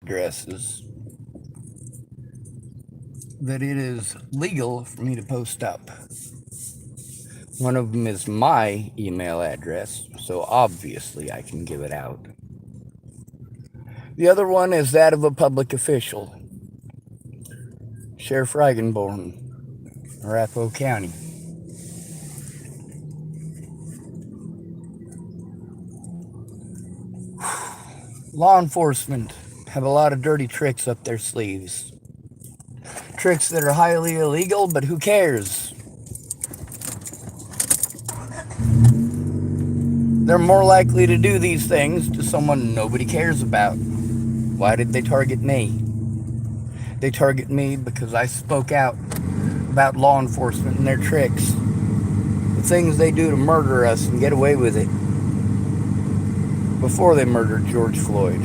addresses that it is legal for me to post up. One of them is my email address, so obviously I can give it out. The other one is that of a public official, Sheriff Reigenborn, Arapahoe County. Law enforcement have a lot of dirty tricks up their sleeves. Tricks that are highly illegal, but who cares? They're more likely to do these things to someone nobody cares about. Why did they target me? They target me because I spoke out about law enforcement and their tricks. The things they do to murder us and get away with it. Before they murdered George Floyd.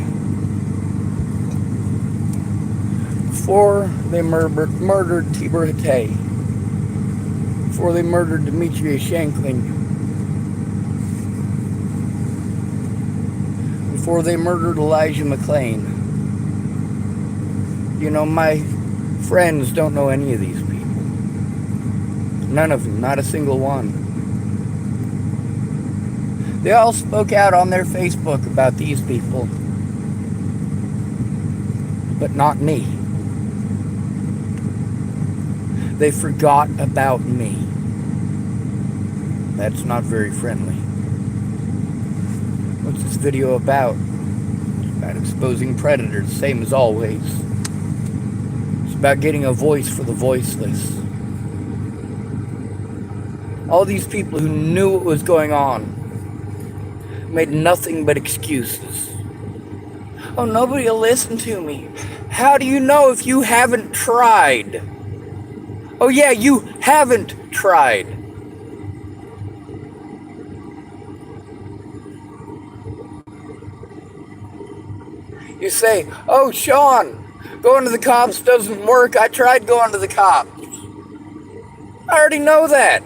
Before they murdered Tibor Hatay. Before they murdered Demetria Shankling. Before they murdered Elijah McClain. You know, my friends don't know any of these people. None of them, not a single one. They all spoke out on their Facebook about these people, but not me. They forgot about me. That's not very friendly. What's this video about? It's about exposing predators, same as always. It's about getting a voice for the voiceless. All these people who knew what was going on made nothing but excuses. Oh, nobody will listen to me. How do you know if you haven't tried? Oh yeah, you haven't tried. You say, oh Sean, going to the cops doesn't work. I tried going to the cops. I already know that.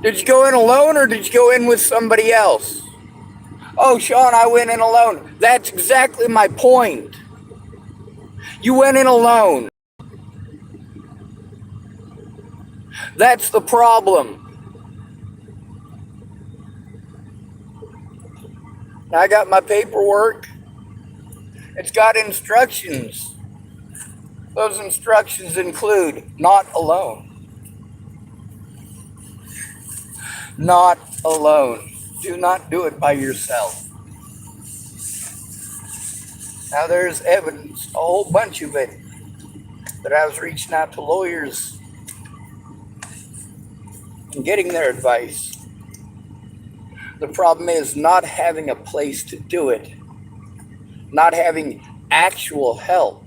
Did you go in alone or did you go in with somebody else? Oh, Sean, I went in alone. That's exactly my point. You went in alone. That's the problem. I got my paperwork. It's got instructions. Those instructions include not alone. Not alone. Do not do it by yourself. Now there's evidence, a whole bunch of it, that I was reaching out to lawyers and getting their advice. The problem is not having a place to do it, not having actual help.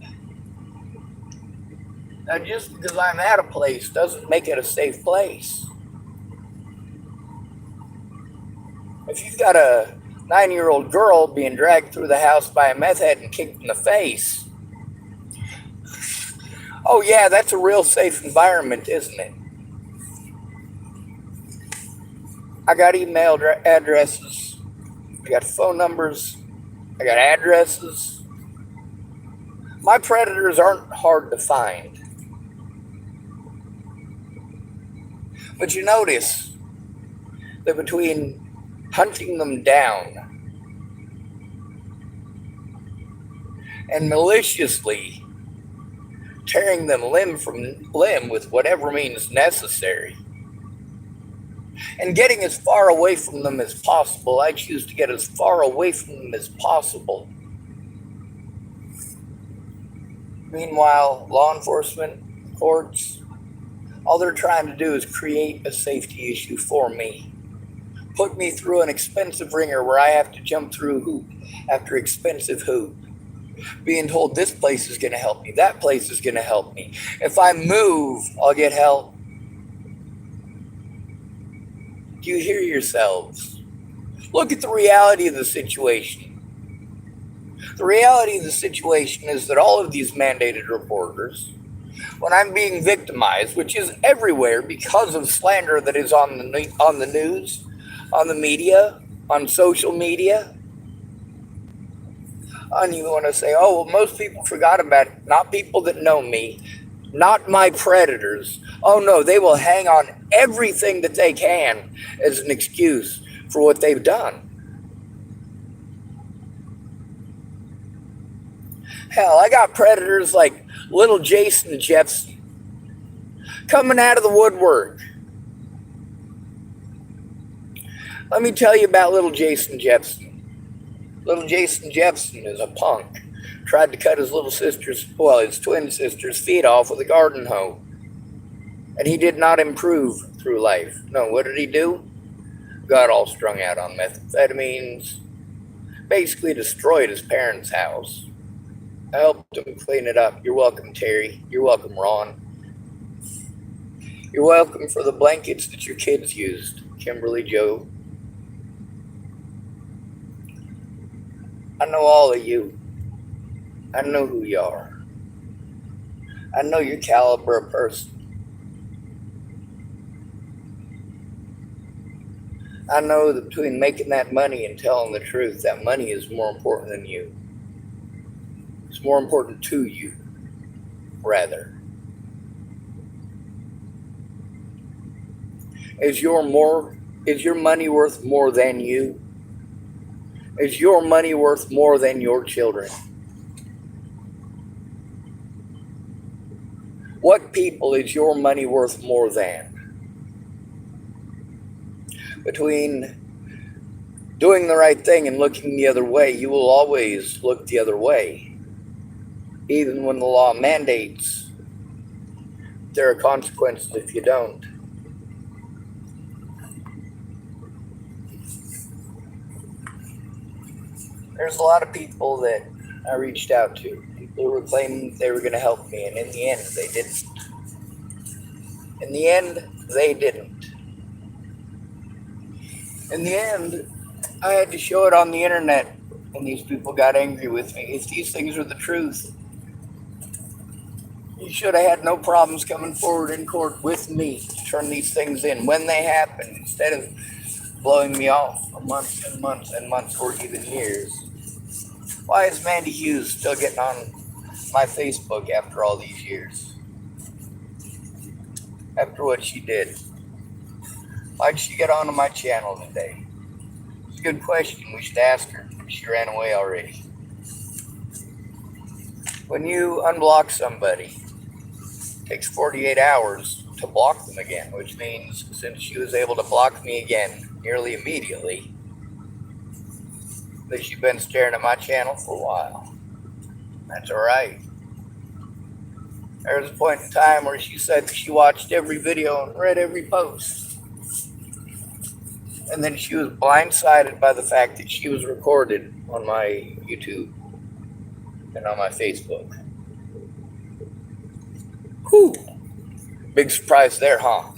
Now just because I'm at a place doesn't make it a safe place. If you've got a 9-year-old girl being dragged through the house by a meth head and kicked in the face, oh yeah, that's a real safe environment, isn't it? I got email addresses, I got phone numbers, I got addresses. My predators aren't hard to find. But you notice that between hunting them down and maliciously tearing them limb from limb with whatever means necessary, and getting as far away from them as possible, I choose to get as far away from them as possible. Meanwhile, law enforcement, courts, all they're trying to do is create a safety issue for me. Put me through an expensive ringer where I have to jump through hoop after expensive hoop. Being told this place is going to help me, that place is going to help me. If I move, I'll get help. Do you hear yourselves? Look at the reality of the situation. The reality of the situation is that all of these mandated reporters, when I'm being victimized, which is everywhere because of slander that is on the news, on the media, on social media, I don't even want to say, oh, well, most people forgot about it. Not people that know me, not my predators. Oh, no, they will hang on everything that they can as an excuse for what they've done. Hell, I got predators like little Jason Jeffson coming out of the woodwork. Let me tell you about little Jason Jeffson. Little Jason Jeffson is a punk. Tried to cut his little sister's, well, his twin sister's feet off with a garden hoe. And he did not improve through life. No, what did he do? Got all strung out on methamphetamines. Basically destroyed his parents' house. I helped him clean it up. You're welcome, Terry. You're welcome, Ron. You're welcome for the blankets that your kids used, Kimberly Joe. I know all of you. I know who you are. I know your caliber of person. I know that between making that money and telling the truth, that money is more important than you. It's more important to you, rather. Is your money worth more than you? Is your money worth more than your children? What people is your money worth more than? Between doing the right thing and looking the other way, you will always look the other way. Even when the law mandates, there are consequences if you don't. There's a lot of people that I reached out to. People who were claiming they were going to help me, and in the end, they didn't. In the end, they didn't. In the end, I had to show it on the internet, and these people got angry with me. If these things are the truth, you should have had no problems coming forward in court with me to turn these things in when they happen, instead of blowing me off for months and months and months or even years. Why is Mandy Hughes still getting on my Facebook after all these years? After what she did? Why'd she get onto my channel today? It's a good question. We should ask her. She ran away already. When you unblock somebody, it takes 48 hours to block them again, which means since she was able to block me again nearly immediately, that she's been staring at my channel for a while. That's alright. There was a point in time where she said she watched every video and read every post. And then she was blindsided by the fact that she was recorded on my YouTube and on my Facebook. Whew. Big surprise there, huh?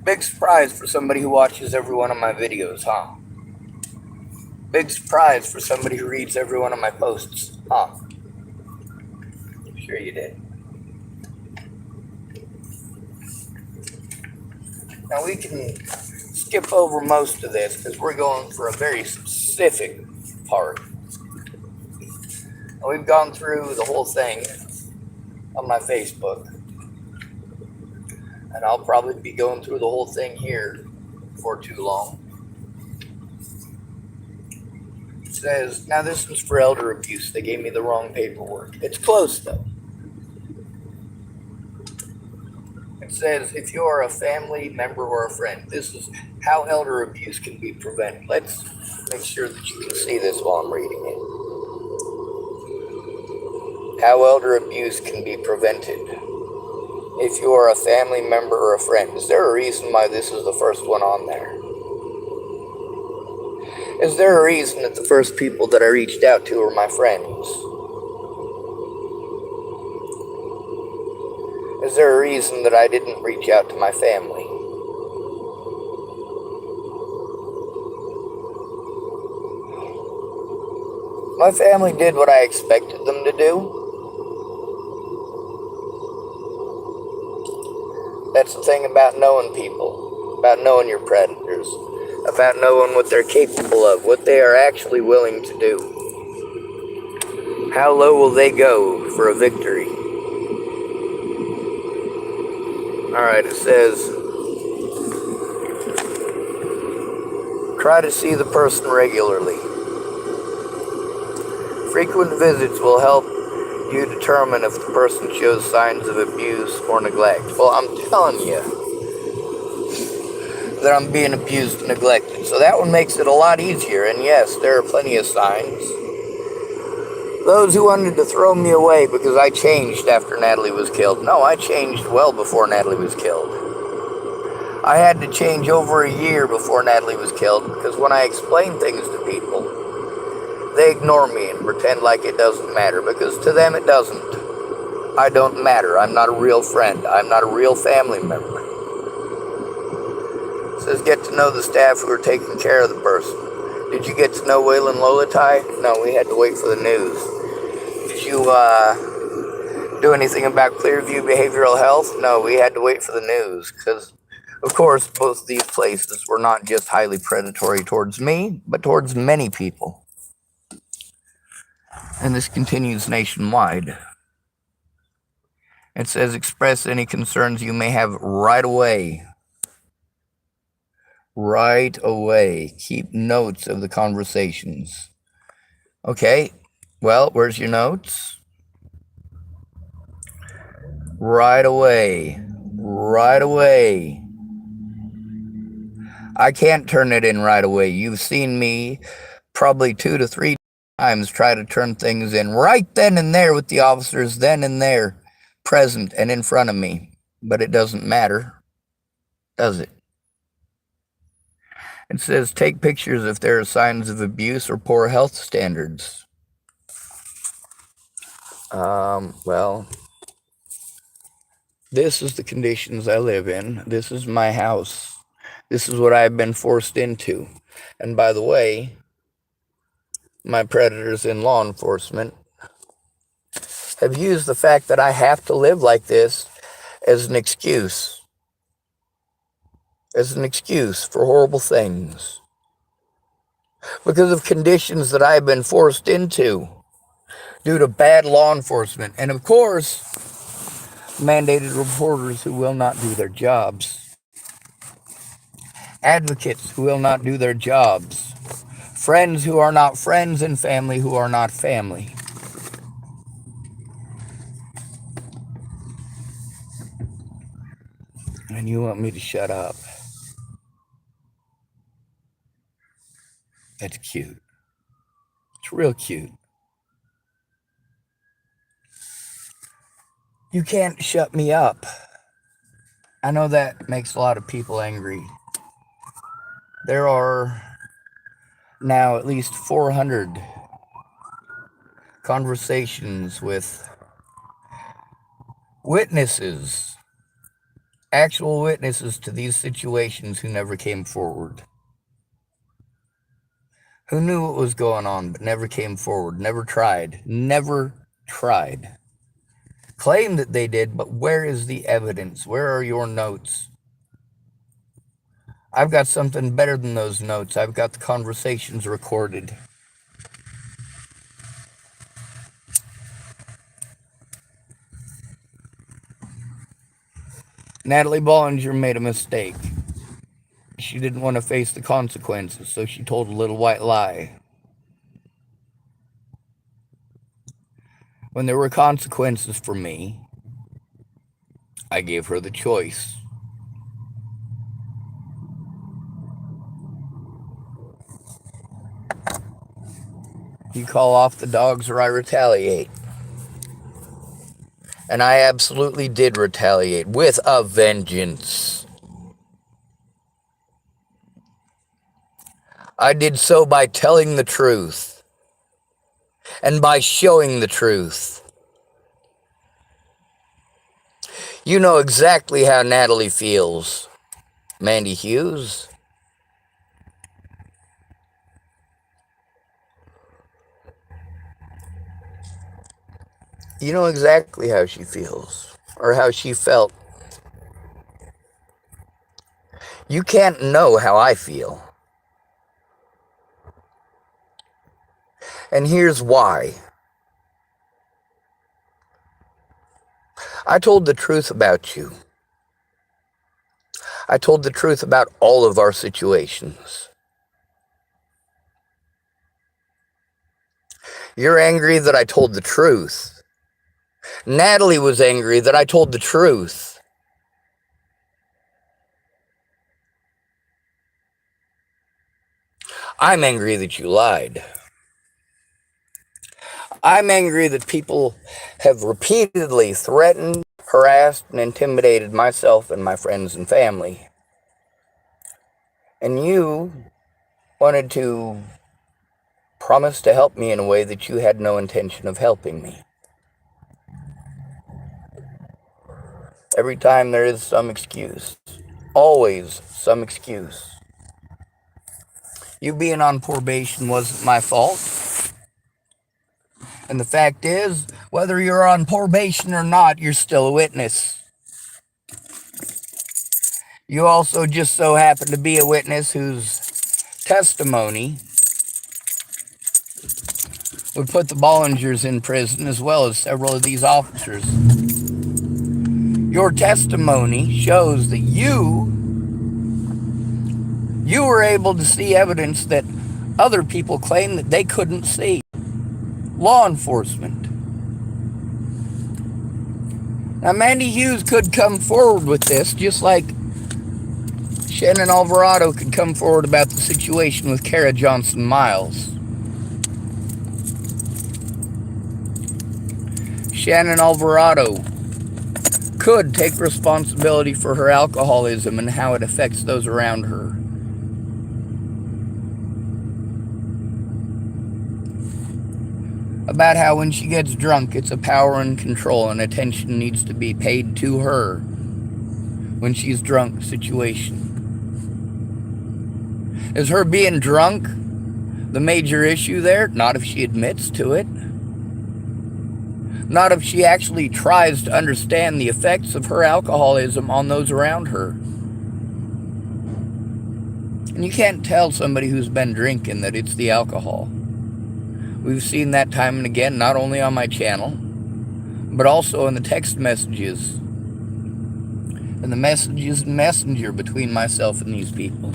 Big surprise for somebody who watches every one of my videos, huh? Big surprise for somebody who reads every one of my posts, huh? Sure you did. Now we can skip over most of this because we're going for a very specific part. And we've gone through the whole thing on my Facebook. And I'll probably be going through the whole thing here before too long. It says, now this was for elder abuse. They gave me the wrong paperwork. It's close though. It says, if you are a family member or a friend, this is how elder abuse can be prevented. Let's make sure that you can see this while I'm reading it. How elder abuse can be prevented. If you are a family member or a friend, is there a reason why this is the first one on there? Is there a reason that the first people that I reached out to were my friends? Is there a reason that I didn't reach out to my family? My family did what I expected them to do. That's the thing about knowing people, about knowing your predators, about knowing what they're capable of, what they are actually willing to do. How low will they go for a victory? Alright, it says, try to see the person regularly. Frequent visits will help you determine if the person shows signs of abuse or neglect. Well, I'm telling you that I'm being abused and neglected. So that one makes it a lot easier. And yes, there are plenty of signs. Those who wanted to throw me away because I changed after Natalie was killed. No, I changed well before Natalie was killed. I had to change over a year before Natalie was killed because when I explain things to people, they ignore me and pretend like it doesn't matter because to them it doesn't. I don't matter. I'm not a real friend. I'm not a real family member. It says get to know the staff who are taking care of the person. Did you get to know Waylon Lolatai? No, we had to wait for the news. Did you do anything about Clearview Behavioral Health? No, we had to wait for the news because, of course, both these places were not just highly predatory towards me, but towards many people. And this continues nationwide. It says express any concerns you may have right away. Right away. Keep notes of the conversations. Okay, well, where's your notes? Right away. Right away. I can't turn it in right away. You've seen me probably 2 to 3 times try to turn things in right then and there with the officers then and there present and in front of me. But it doesn't matter, does it? It says take pictures if there are signs of abuse or poor health standards. Well, this is the conditions I live in. This is my house. This is what I've been forced into. And by the way, my predators in law enforcement have used the fact that I have to live like this as an excuse. As an excuse for horrible things. Because of conditions that I've been forced into due to bad law enforcement. And of course, mandated reporters who will not do their jobs. Advocates who will not do their jobs. Friends who are not friends and family who are not family. And you want me to shut up. That's cute. It's real cute. You can't shut me up. I know that makes a lot of people angry. There are now at least 400 conversations with witnesses, actual witnesses to these situations who never came forward. Who knew what was going on but never came forward, never tried. Claim that they did, but where is the evidence? Where are your notes? I've got something better than those notes. I've got the conversations recorded. Natalie Bollinger made a mistake. She didn't want to face the consequences, so she told a little white lie. When there were consequences for me, I gave her the choice. You call off the dogs or I retaliate. And I absolutely did retaliate with a vengeance. I did so by telling the truth and by showing the truth. You know exactly how Natalie feels, Mandy Hughes. You know exactly how she feels, or how she felt. You can't know how I feel. And here's why. I told the truth about you. I told the truth about all of our situations. You're angry that I told the truth. Natalie was angry that I told the truth. I'm angry that you lied. I'm angry that people have repeatedly threatened, harassed, and intimidated myself and my friends and family. And you wanted to promise to help me in a way that you had no intention of helping me. Every time there is some excuse. Always some excuse. You being on probation wasn't my fault. And the fact is, whether you're on probation or not, you're still a witness. You also just so happen to be a witness whose testimony would put the Bollingers in prison as well as several of these officers. Your testimony shows that you were able to see evidence that other people claim that they couldn't see. Law enforcement. Now, Mandy Hughes could come forward with this, just like Shannon Alvarado could come forward about the situation with Kara Johnson Miles. Shannon Alvarado could take responsibility for her alcoholism and how it affects those around her. About how when she gets drunk, it's a power and control and attention needs to be paid to her when she's drunk situation. Is her being drunk the major issue there? Not if she admits to it. Not if she actually tries to understand the effects of her alcoholism on those around her. And you can't tell somebody who's been drinking that it's the alcohol. We've seen that time and again, not only on my channel, but also in the text messages and the messages and messenger between myself and these people.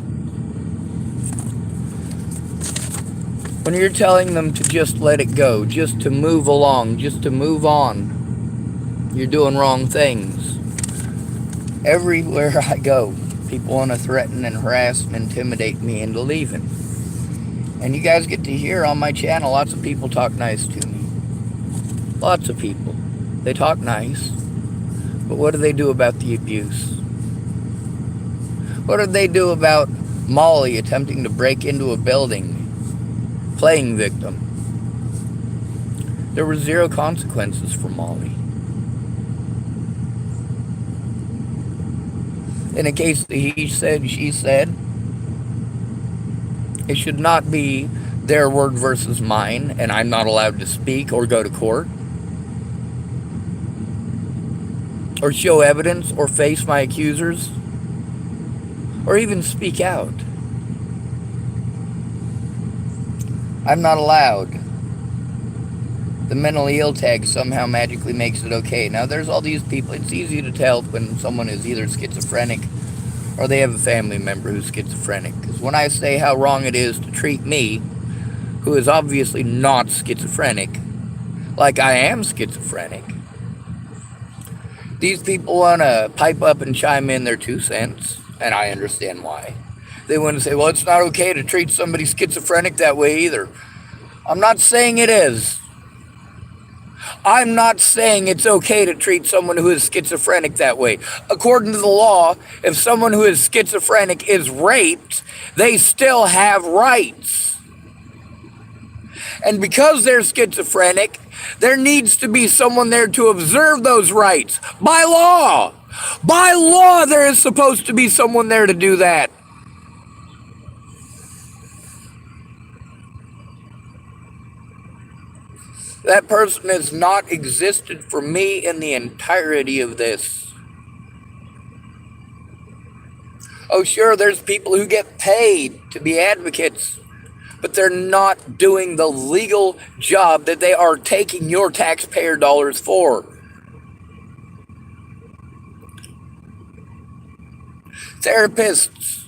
When you're telling them to just let it go, just to move along, just to move on, you're doing wrong things. Everywhere I go, people want to threaten and harass and intimidate me into leaving. And you guys get to hear on my channel, lots of people talk nice to me. Lots of people. They talk nice. But what do they do about the abuse? What did they do about Molly attempting to break into a building, playing victim? There were zero consequences for Molly. In a case that he said, she said, it should not be their word versus mine, and I'm not allowed to speak or go to court or show evidence or face my accusers or even speak out. I'm not allowed. The mentally ill tag somehow magically makes it okay. Now, there's all these people. It's easy to tell when someone is either schizophrenic or they have a family member who's schizophrenic. Because when I say how wrong it is to treat me, who is obviously not schizophrenic, like I am schizophrenic, these people want to pipe up and chime in their 2 cents, and I understand why. They want to say, well, it's not okay to treat somebody schizophrenic that way either. I'm not saying it is. I'm not saying it's okay to treat someone who is schizophrenic that way. According to the law, if someone who is schizophrenic is raped, they still have rights. And because they're schizophrenic, there needs to be someone there to observe those rights. By law! By law, there is supposed to be someone there to do that. That person has not existed for me in the entirety of this. Oh, sure, there's people who get paid to be advocates, but they're not doing the legal job that they are taking your taxpayer dollars for. Therapists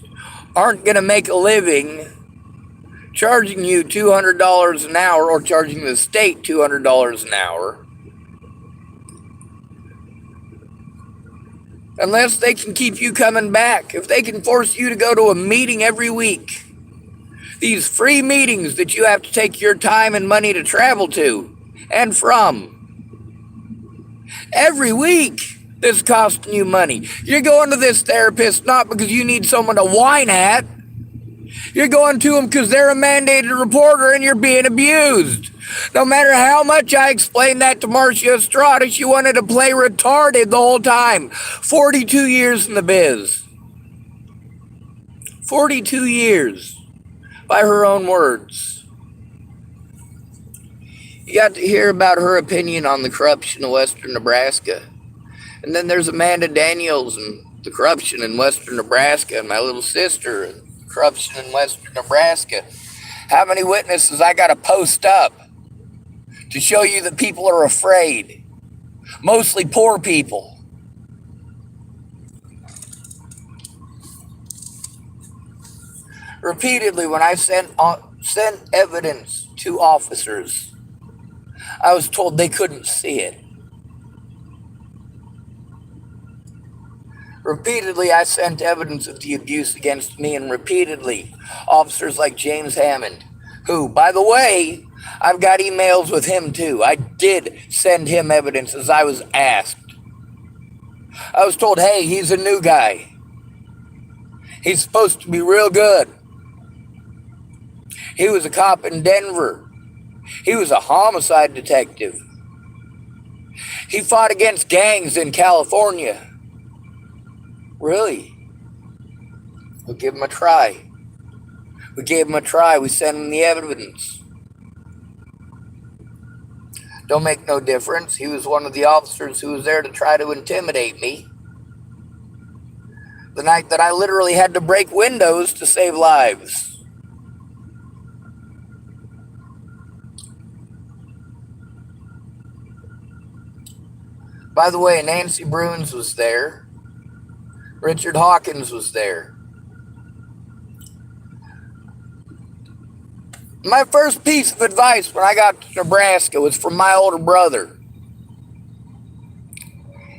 aren't going to make a living charging you $200 an hour or charging the state $200 an hour unless they can keep you coming back. If they can force you to go to a meeting every week, these free meetings that you have to take your time and money to travel to and from, every week, this costing you money. You're going to this therapist not because you need someone to whine at. You're going to them because they're a mandated reporter and you're being abused. No matter how much I explained that to Marcia Estrada, she wanted to play retarded the whole time. 42 years in the biz. 42 years, by her own words. You got to hear about her opinion on the corruption of Western Nebraska. And then there's Amanda Daniels and the corruption in Western Nebraska, and my little sister and corruption in Western Nebraska. How many witnesses I got to post up to show you that people are afraid? Mostly poor people. Repeatedly, when I sent evidence to officers, I was told they couldn't see it. Repeatedly, I sent evidence of the abuse against me, and repeatedly, officers like James Hammond, who, by the way, I've got emails with him too. I did send him evidence as I was asked. I was told, hey, he's a new guy. He's supposed to be real good. He was a cop in Denver. He was a homicide detective. He fought against gangs in California. Really? We'll give him a try. We gave him a try. We sent him the evidence. Don't make no difference. He was one of the officers who was there to try to intimidate me. The night that I literally had to break windows to save lives. By the way, Nancy Bruins was there. Richard Hawkins was there. My first piece of advice when I got to Nebraska was from my older brother.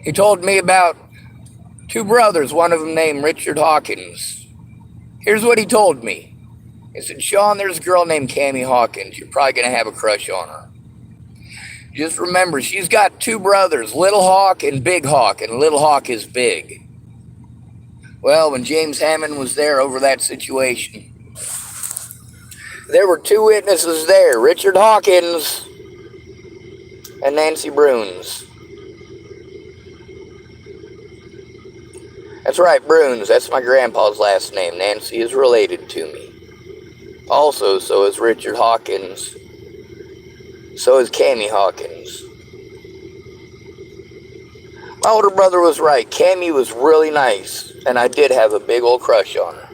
He told me about two brothers, one of them named Richard Hawkins. Here's what he told me. He said, Sean, there's a girl named Cammie Hawkins. You're probably going to have a crush on her. Just remember, she's got two brothers, Little Hawk and Big Hawk, and Little Hawk is big. Well, when James Hammond was there over that situation, there were two witnesses there, Richard Hawkins and Nancy Bruins. That's right, Bruins. That's my grandpa's last name. Nancy is related to me. Also, so is Richard Hawkins. So is Cammie Hawkins. My older brother was right. Cammie was really nice, and I did have a big old crush on her.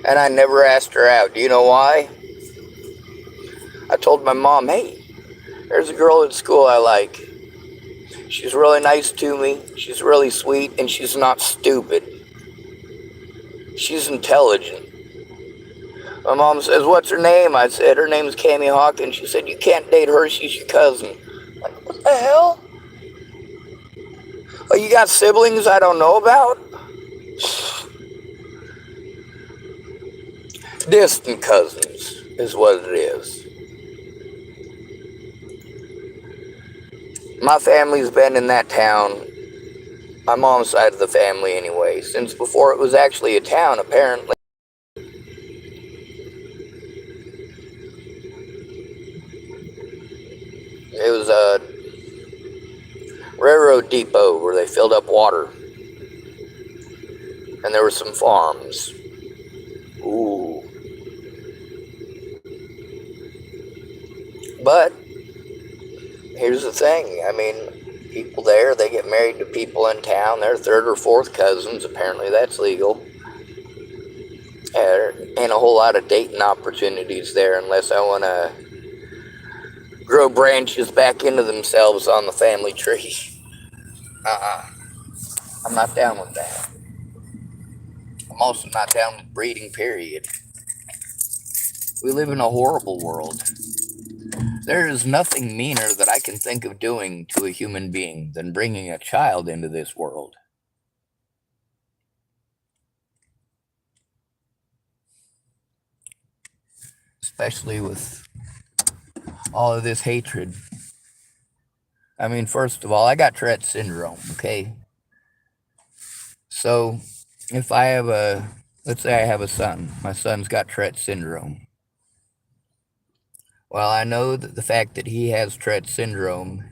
And I never asked her out. Do you know why? I told my mom, hey, there's a girl at school I like. She's really nice to me. She's really sweet, and she's not stupid. She's intelligent. My mom says, what's her name? I said, her name's Cammie Hawkins. She said, you can't date her. She's your cousin. I'm like, what the hell? Oh, you got siblings I don't know about? Distant cousins is what it is. My family's been in that town, my mom's side of the family anyway, since before it was actually a town, apparently. It was a railroad depot where they filled up water. And there were some farms. Ooh. But here's the thing. I mean, people there, they get married to people in town. They're third or fourth cousins. Apparently that's legal. There ain't a whole lot of dating opportunities there unless I want to grow branches back into themselves on the family tree. I'm not down with that. I'm also not down with breeding, period. We live in a horrible world. There is nothing meaner that I can think of doing to a human being than bringing a child into this world. Especially with all of this hatred. I mean, first of all, I got Tourette syndrome, okay? So, if I have let's say I have a son, my son's got Tourette syndrome. Well, I know that the fact that he has Tourette syndrome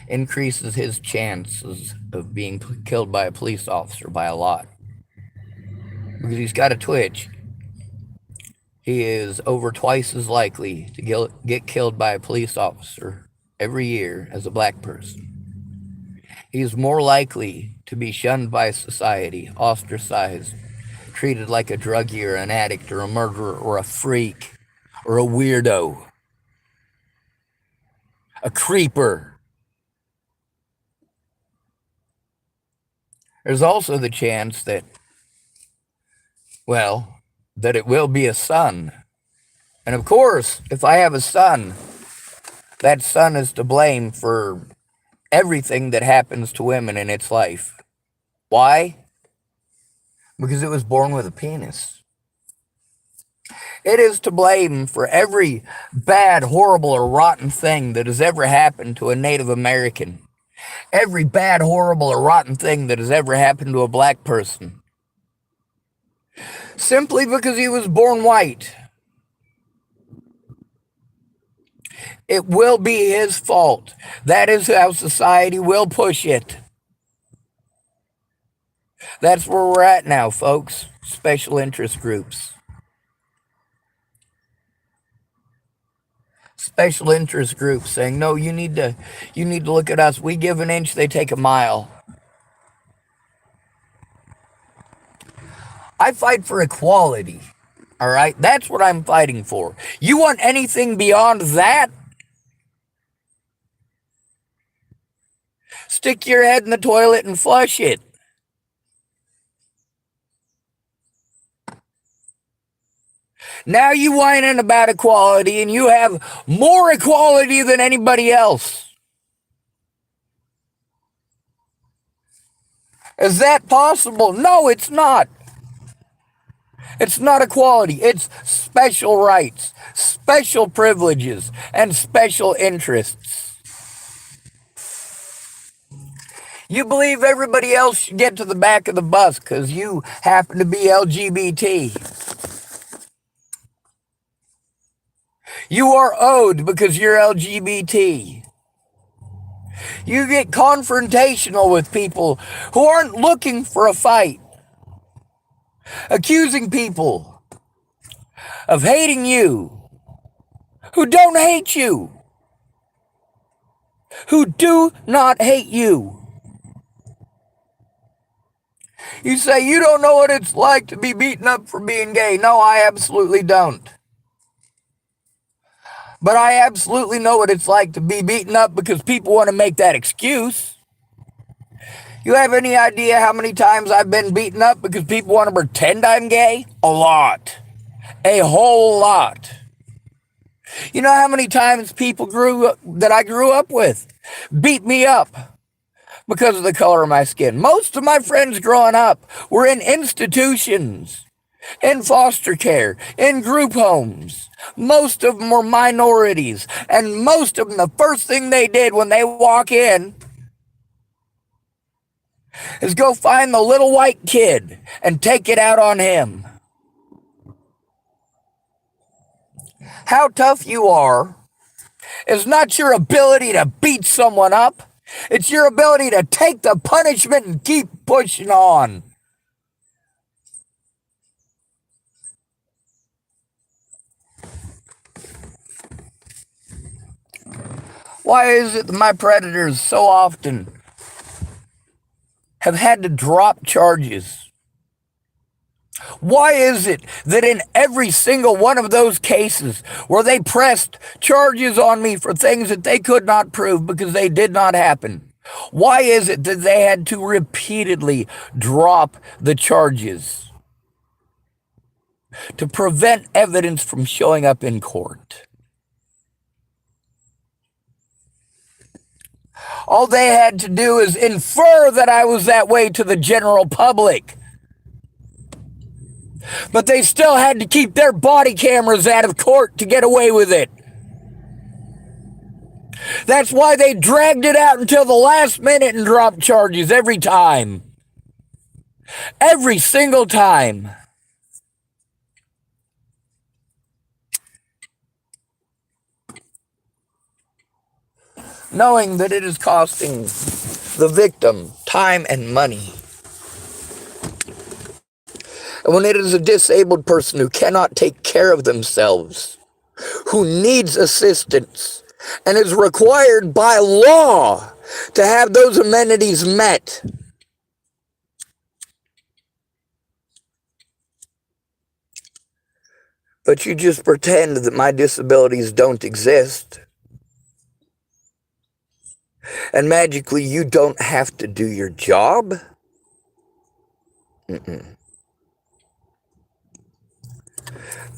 increases his chances of being killed by a police officer by a lot. Because he's got a twitch, he is over twice as likely to get killed by a police officer every year as a black person. He's more likely to be shunned by society, ostracized, treated like a druggie or an addict or a murderer or a freak or a weirdo, a creeper. There's also the chance that, well, that it will be a son. And of course, if I have a son, that son is to blame for everything that happens to women in its life. Why? Because it was born with a penis. It is to blame for every bad, horrible, or rotten thing that has ever happened to a Native American. Every bad, horrible, or rotten thing that has ever happened to a black person. Simply because he was born white. It will be his fault. That is how society will push it. That's where we're at now, folks. Special interest groups. Special interest groups saying, no, you need to look at us. We give an inch, they take a mile. I fight for equality. All right? That's what I'm fighting for. You want anything beyond that? Stick your head in the toilet and flush it. Now you whining about equality and you have more equality than anybody else. Is that possible? No, it's not. It's not equality. It's special rights, special privileges, and special interests. You believe everybody else should get to the back of the bus because you happen to be LGBT. You are owed because you're LGBT. You get confrontational with people who aren't looking for a fight. Accusing people of hating you, who don't hate you, who do not hate you. You say you don't know what it's like to be beaten up for being gay. No, I absolutely don't. But I absolutely know what it's like to be beaten up because people want to make that excuse. You have any idea how many times I've been beaten up because people want to pretend I'm gay? A lot. A whole lot. You know how many times people that I grew up with beat me up because of the color of my skin? Most of my friends growing up were in institutions, in foster care, in group homes. Most of them were minorities, and most of them, the first thing they did when they walk in is go find the little white kid and take it out on him. How tough you are is not your ability to beat someone up. It's your ability to take the punishment and keep pushing on. Why is it that my predators so often have had to drop charges? Why is it that in every single one of those cases where they pressed charges on me for things that they could not prove because they did not happen, why is it that they had to repeatedly drop the charges? to prevent evidence from showing up in court. All they had to do is infer that I was that way to the general public. But they still had to keep their body cameras out of court to get away with it. That's why they dragged it out until the last minute and dropped charges every time. Every single time. Knowing that it is costing the victim time and money. And when it is a disabled person who cannot take care of themselves, who needs assistance, and is required by law to have those amenities met, but you just pretend that my disabilities don't exist, and magically you don't have to do your job? The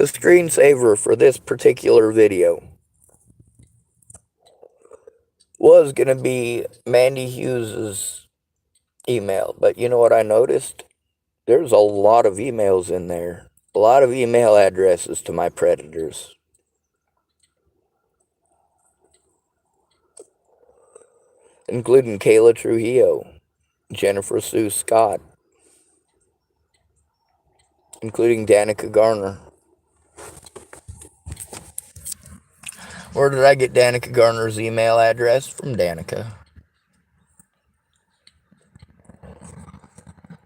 screensaver for this particular video was going to be Mandy Hughes's email, but you know what I noticed? There's a lot of emails in there, a lot of email addresses to my predators. Including Kayla Trujillo, Jennifer Sue Scott, including Danica Garner. Where did I get Danica Garner's email address? From Danica.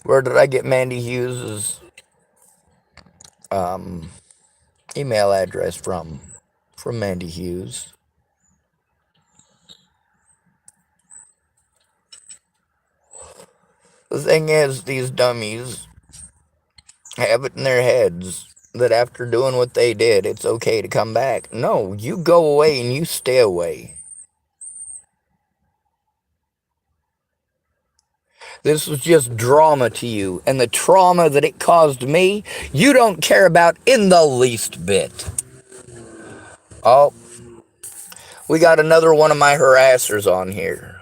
Where did I get Mandy Hughes's email address from? From Mandy Hughes. The thing is, these dummies have it in their heads that after doing what they did, it's okay to come back. No, you go away and you stay away. This was just drama to you, and the trauma that it caused me, you don't care about in the least bit. Oh, we got another one of my harassers on here.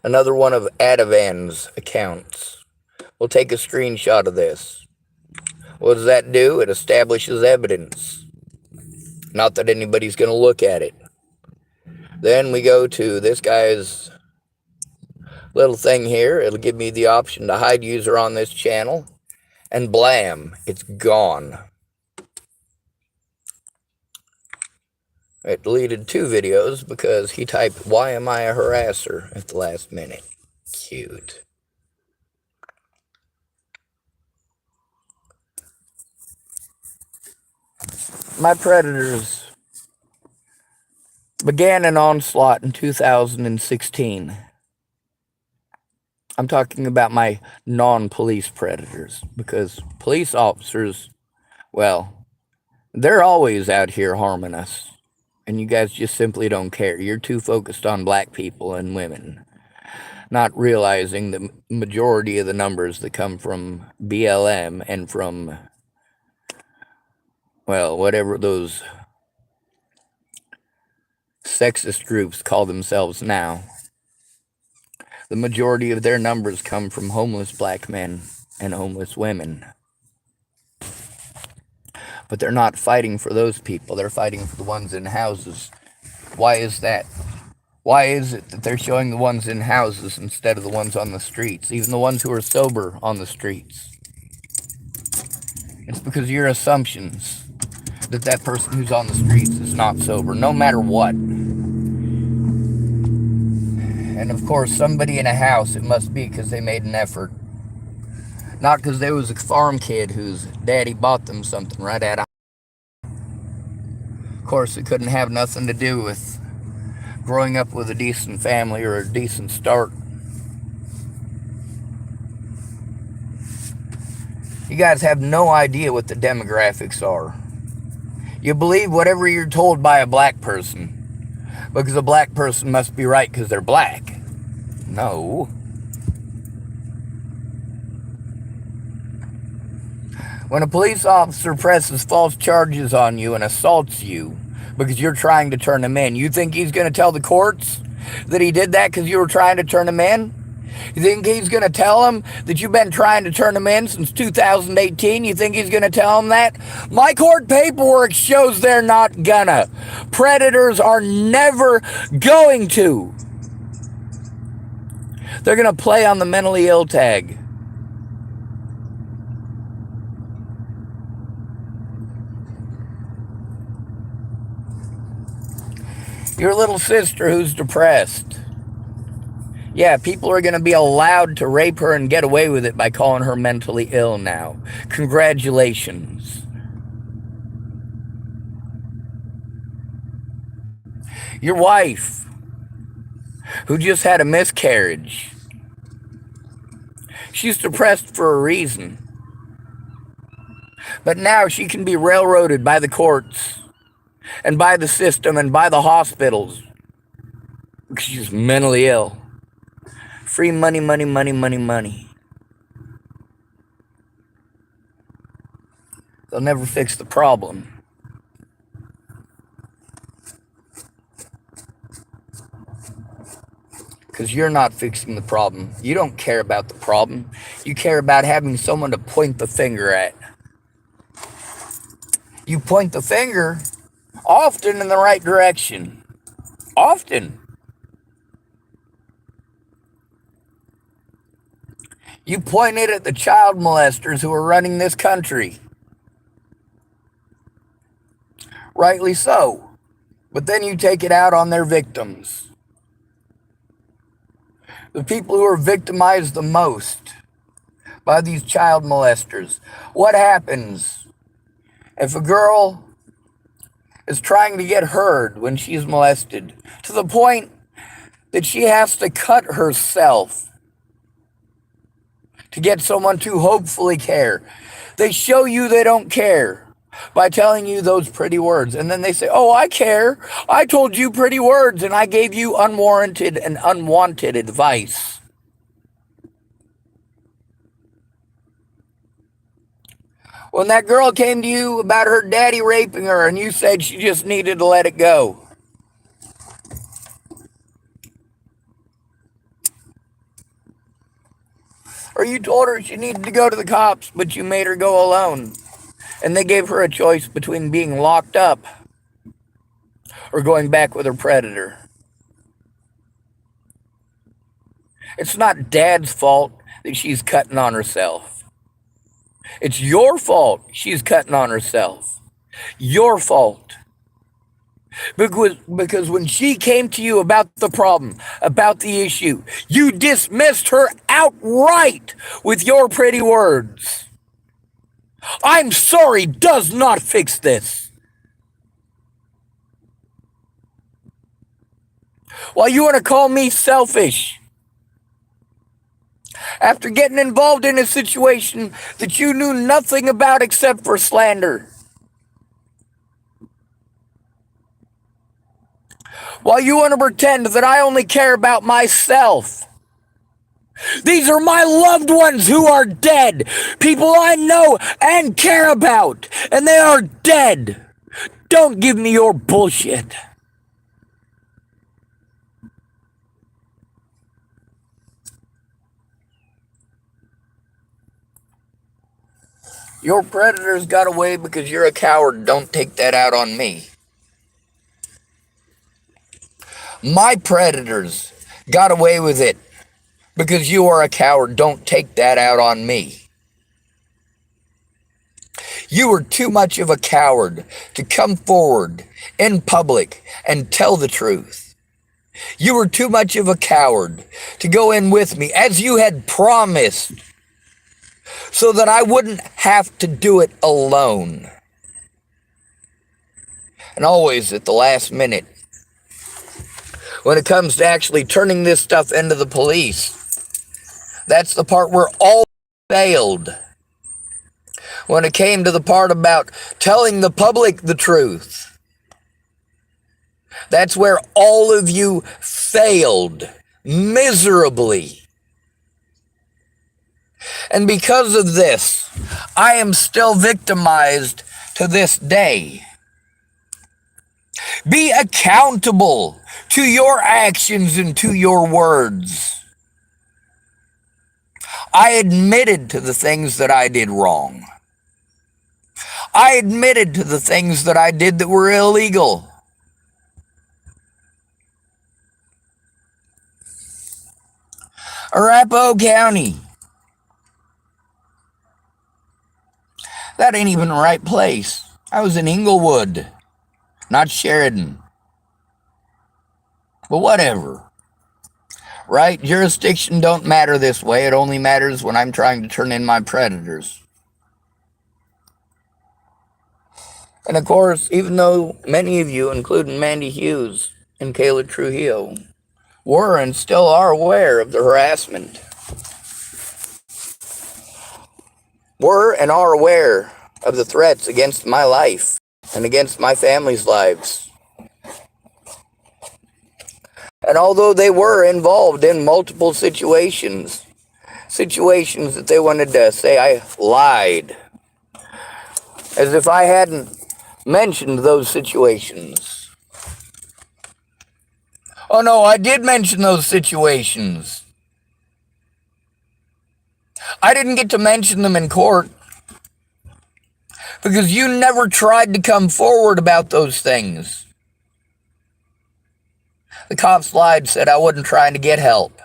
Another one of Adavan's accounts. We'll take a screenshot of this. What does that do? It establishes evidence. Not that anybody's going to look at it. Then we go to this guy's little thing here. It'll give me the option to hide user on this channel. And blam, it's gone. It deleted 2 videos because he typed, "Why am I a harasser?" at the last minute. Cute. My predators began an onslaught in 2016. I'm talking about my non-police predators, because police officers, well, they're always out here harming us, and you guys just simply don't care. You're too focused on black people and women, not realizing the majority of the numbers that come from BLM and from, well, whatever those sexist groups call themselves now. The majority of their numbers come from homeless black men and homeless women. But they're not fighting for those people. They're fighting for the ones in houses. Why is that? Why is it that they're showing the ones in houses instead of the ones on the streets, even the ones who are sober on the streets? It's because of your assumptions that that person who's on the streets is not sober, no matter what. And of course, somebody in a house, it must be because they made an effort. Not because there was a farm kid whose daddy bought them something right out of. Of course, it couldn't have nothing to do with growing up with a decent family or a decent start. You guys have no idea what the demographics are. You believe whatever you're told by a black person, because a black person must be right because they're black. No. When a police officer presses false charges on you and assaults you because you're trying to turn him in, you think he's going to tell the courts that he did that because you were trying to turn him in? You think he's going to tell them that you've been trying to turn him in since 2018? You think he's going to tell them that? My court paperwork shows they're not gonna. Predators are never going to. They're going to play on the mentally ill tag. Your little sister who's depressed. Yeah, people are going to be allowed to rape her and get away with it by calling her mentally ill now. Congratulations. Your wife, who just had a miscarriage, she's depressed for a reason. But now she can be railroaded by the courts and by the system and by the hospitals because she's mentally ill. Free money, money, money, money, money. They'll never fix the problem. Because you're not fixing the problem. You don't care about the problem. You care about having someone to point the finger at. You point the finger often in the right direction. Often. You point it at the child molesters who are running this country. Rightly so. But then you take it out on their victims. The people who are victimized the most by these child molesters. What happens if a girl is trying to get heard when she's molested to the point that she has to cut herself to get someone to hopefully care? They show you they don't care by telling you those pretty words. And then they say, oh, I care. I told you pretty words and I gave you unwarranted and unwanted advice. When that girl came to you about her daddy raping her and you said she just needed to let it go, or you told her she needed to go to the cops, but you made her go alone, and they gave her a choice between being locked up or going back with her predator. It's not Dad's fault that she's cutting on herself. It's your fault she's cutting on herself. Your fault. Because when she came to you about the problem, about the issue, you dismissed her outright with your pretty words. I'm sorry does not fix this. Well, you want to call me selfish after getting involved in a situation that you knew nothing about except for slander. While you want to pretend that I only care about myself. These are my loved ones who are dead. People I know and care about. And they are dead. Don't give me your bullshit. Your predators got away because you're a coward. Don't take that out on me. My predators got away with it because you are a coward. Don't take that out on me. You were too much of a coward to come forward in public and tell the truth. You were too much of a coward to go in with me as you had promised so that I wouldn't have to do it alone. And always at the last minute, when it comes to actually turning this stuff into the police, that's the part where all failed. When it came to the part about telling the public the truth, that's where all of you failed miserably. And because of this, I am still victimized to this day. Be accountable to your actions and to your words. I admitted to the things that I did wrong. I admitted to the things that I did that were illegal. Arapahoe County. That ain't even the right place. I was in Inglewood, not Sheridan. But whatever. Right? Jurisdiction don't matter this way. It only matters when I'm trying to turn in my predators. And of course, even though many of you, including Mandy Hughes and Kayla Trujillo, were and still are aware of the harassment, were and are aware of the threats against my life and against my family's lives. And although they were involved in multiple situations that they wanted to say I lied, as if I hadn't mentioned those situations. Oh no, I did mention those situations. I didn't get to mention them in court because you never tried to come forward about those things. The cops lied, said I wasn't trying to get help.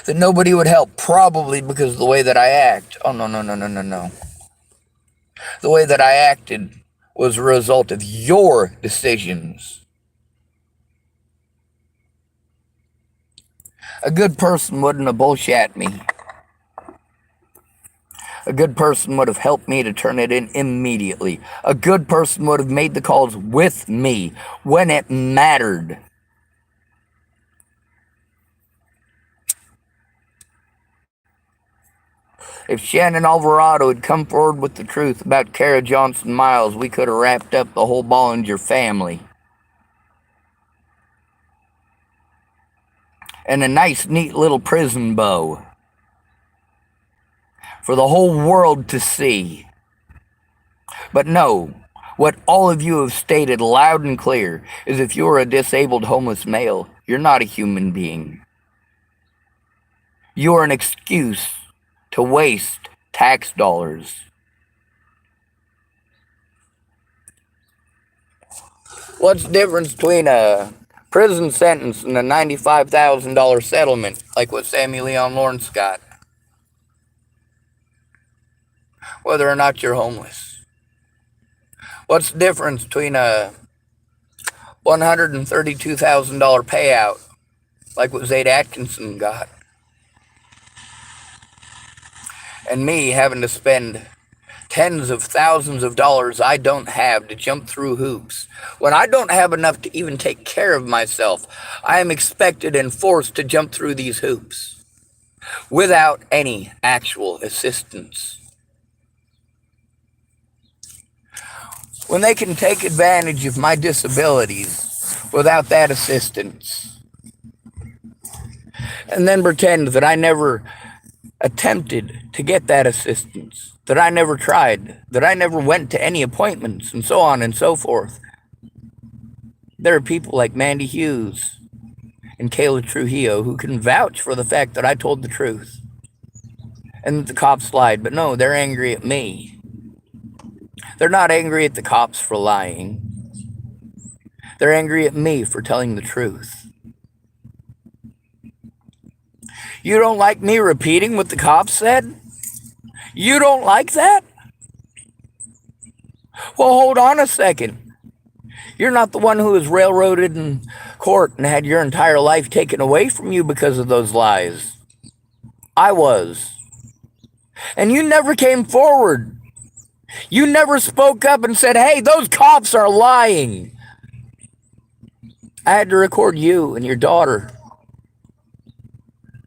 That nobody would help, probably because of the way that I act. Oh, no. The way that I acted was a result of your decisions. A good person wouldn't have bullshit me. A good person would have helped me to turn it in immediately. A good person would have made the calls with me when it mattered. If Shannon Alvarado had come forward with the truth about Kara Johnson Miles, we could have wrapped up the whole Bollinger family. And a nice, neat little prison bow for the whole world to see. But no, what all of you have stated loud and clear is if you're a disabled homeless male, you're not a human being. You're an excuse to waste tax dollars. What's the difference between a prison sentence and a $95,000 settlement like what Sammy Leon Lawrence got? Whether or not you're homeless. What's the difference between a $132,000 payout like what Zade Atkinson got and me having to spend tens of thousands of dollars I don't have to jump through hoops? When I don't have enough to even take care of myself, I am expected and forced to jump through these hoops without any actual assistance. When they can take advantage of my disabilities without that assistance, and then pretend that I never attempted to get that assistance, that I never tried, that I never went to any appointments, and so on and so forth. There are people like Mandy Hughes and Kayla Trujillo who can vouch for the fact that I told the truth and that the cops lied, but no, they're angry at me. They're not angry at the cops for lying. They're angry at me for telling the truth. You don't like me repeating what the cops said? You don't like that? Well, hold on a second. You're not the one who was railroaded in court and had your entire life taken away from you because of those lies. I was. And you never came forward. You never spoke up and said, hey, those cops are lying. I had to record you and your daughter,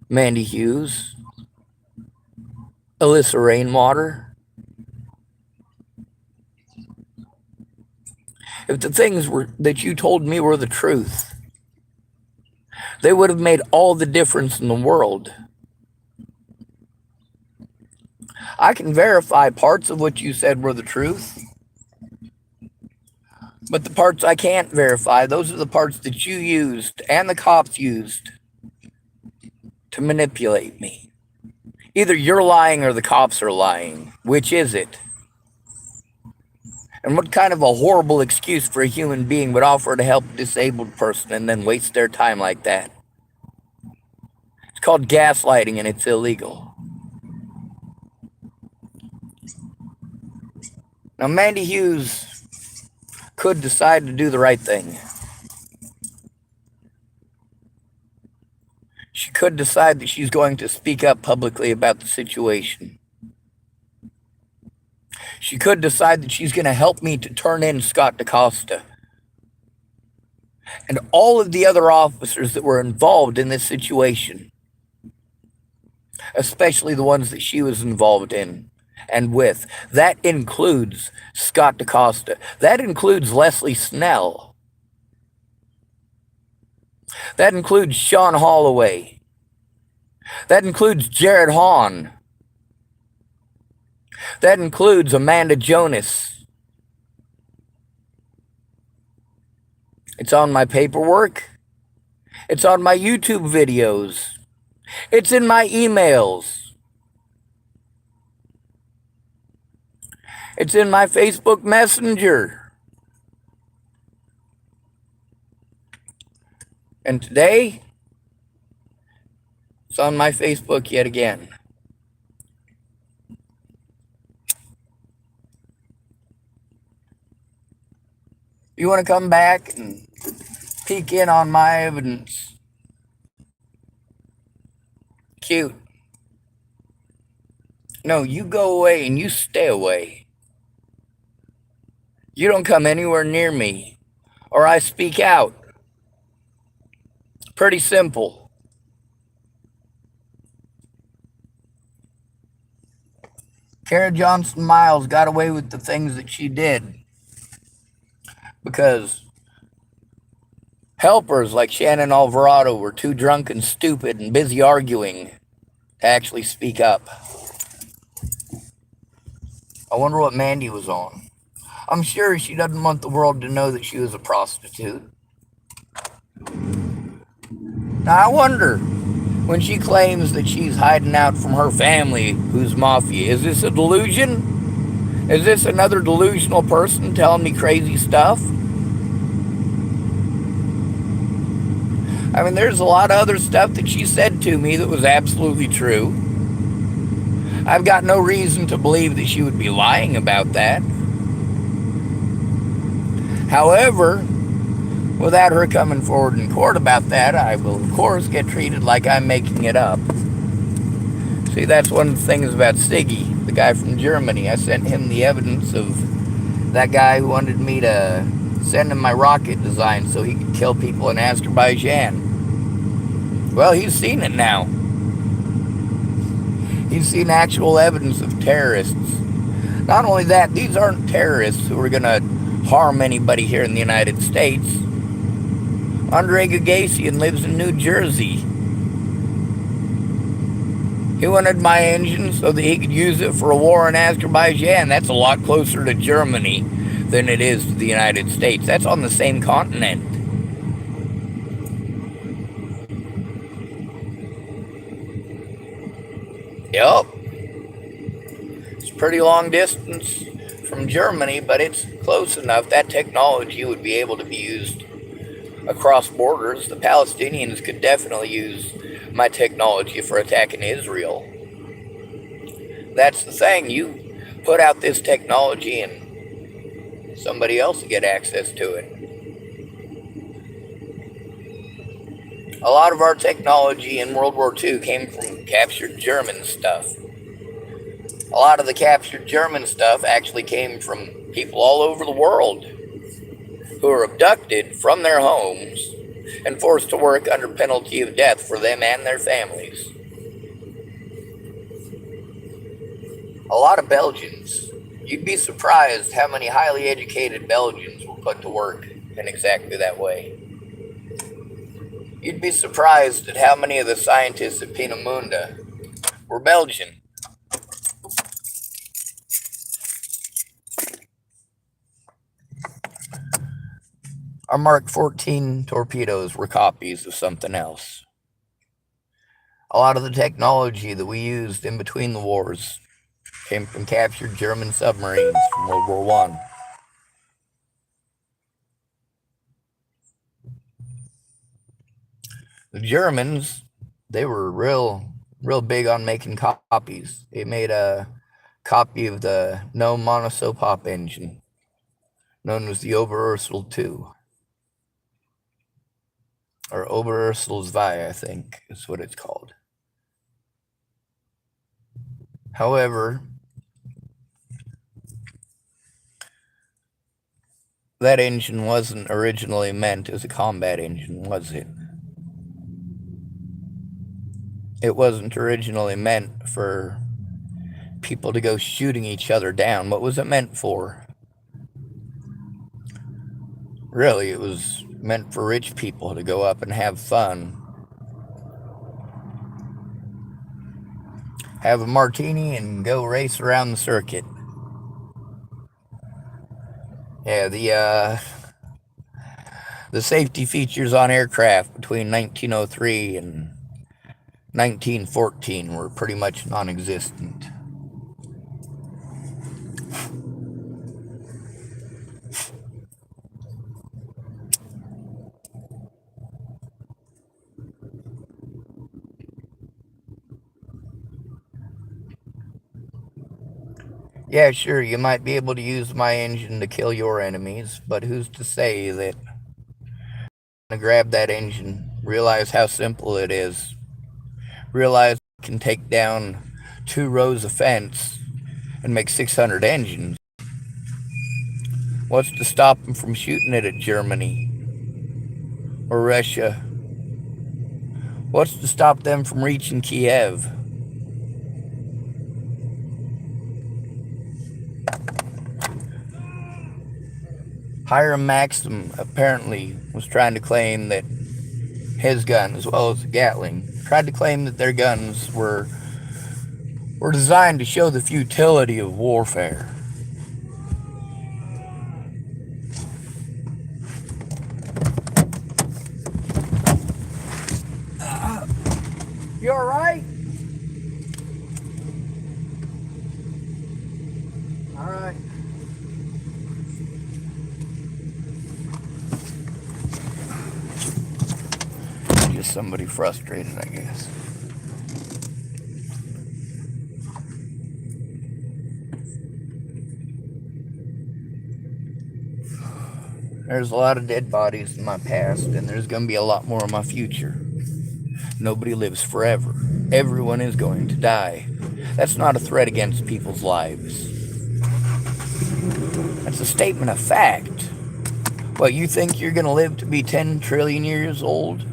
Mandy Hughes, Alyssa Rainwater. If the things that you told me were the truth, They would have made all the difference in the world. I can verify parts of what you said were the truth, but the parts I can't verify, those are the parts that you used and the cops used to manipulate me. Either you're lying or the cops are lying. Which is it? And what kind of a horrible excuse for a human being would offer to help a disabled person and then waste their time like that? It's called gaslighting and it's illegal. Now, Mandy Hughes could decide to do the right thing. She could decide that she's going to speak up publicly about the situation. She could decide that she's going to help me to turn in Scott DaCosta and all of the other officers that were involved in this situation, especially the ones that she was involved in and with. That includes Scott DaCosta. That includes Leslie Snell. That includes Sean Holloway. That includes Jared Hahn. That includes Amanda Jonas. It's on my paperwork. It's on my YouTube videos. It's in my emails. It's in my Facebook Messenger. And today, it's on my Facebook yet again. You want to come back and peek in on my evidence? Cute. No, you go away and you stay away. You don't come anywhere near me, or I speak out. Pretty simple. Kara Johnson Miles got away with the things that she did because helpers like Shannon Alvarado were too drunk and stupid and busy arguing to actually speak up. I wonder what Mandy was on. I'm sure she doesn't want the world to know that she was a prostitute. Now I wonder, when she claims that she's hiding out from her family who's mafia, is this a delusion? Is this another delusional person telling me crazy stuff? I mean, there's a lot of other stuff that she said to me that was absolutely true. I've got no reason to believe that she would be lying about that. However, without her coming forward in court about that, I will, of course, get treated like I'm making it up. See, that's one of the things about Siggy, the guy from Germany. I sent him the evidence of that guy who wanted me to send him my rocket design so he could kill people in Azerbaijan. Well, he's seen it now. He's seen actual evidence of terrorists. Not only that, these aren't terrorists who are going to harm anybody here in the United States. Andre Gagasian lives in New Jersey. He wanted my engine so that he could use it for a war in Azerbaijan. That's a lot closer to Germany than it is to the United States. That's on the same continent. Yep. It's a pretty long distance from Germany, but it's close enough. That technology would be able to be used across borders. The Palestinians could definitely use my technology for attacking Israel. That's the thing. You put out this technology and somebody else will get access to it. A lot of our technology in World War II came from captured German stuff. A lot of the captured German stuff actually came from people all over the world who were abducted from their homes and forced to work under penalty of death for them and their families. A lot of Belgians. You'd be surprised how many highly educated Belgians were put to work in exactly that way. You'd be surprised at how many of the scientists at Peenemünde were Belgian. Our Mark 14 torpedoes were copies of something else. A lot of the technology that we used in between the wars came from captured German submarines from World War I. The Germans, they were real big on making copies. They made a copy of the no monosopop engine, known as the Oberursel II, or Oberursel II, I think is what it's called. However, that engine wasn't originally meant as a combat engine, was it? It wasn't originally meant for people to go shooting each other down. What was it meant for? Really, it was meant for rich people to go up and have fun. Have a martini and go race around the circuit. Yeah, the safety features on aircraft between 1903 and 1914 were pretty much non-existent. Yeah, sure, you might be able to use my engine to kill your enemies, but who's to say that to grab that engine, realize how simple it is, realize it can take down 2 rows of fence and make 600 engines. What's to stop them from shooting it at Germany or Russia? What's to stop them from reaching Kiev? Hiram Maxim apparently was trying to claim that his gun, as well as the Gatling, tried to claim that their guns were designed to show the futility of warfare. You all right? All right. Just somebody frustrated, I guess. There's a lot of dead bodies in my past, and there's going to be a lot more in my future. Nobody lives forever. Everyone is going to die. That's not a threat against people's lives. That's a statement of fact. What, you think you're going to live to be 10 trillion years old?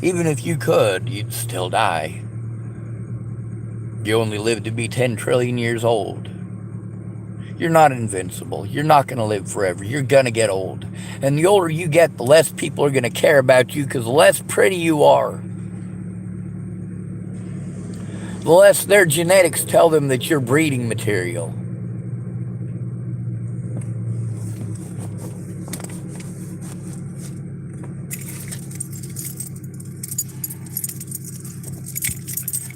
Even if you could, you'd still die. You only live to be 10 trillion years old. You're not invincible. You're not going to live forever. You're going to get old. And the older you get, the less people are going to care about you, because the less pretty you are, the less their genetics tell them that you're breeding material.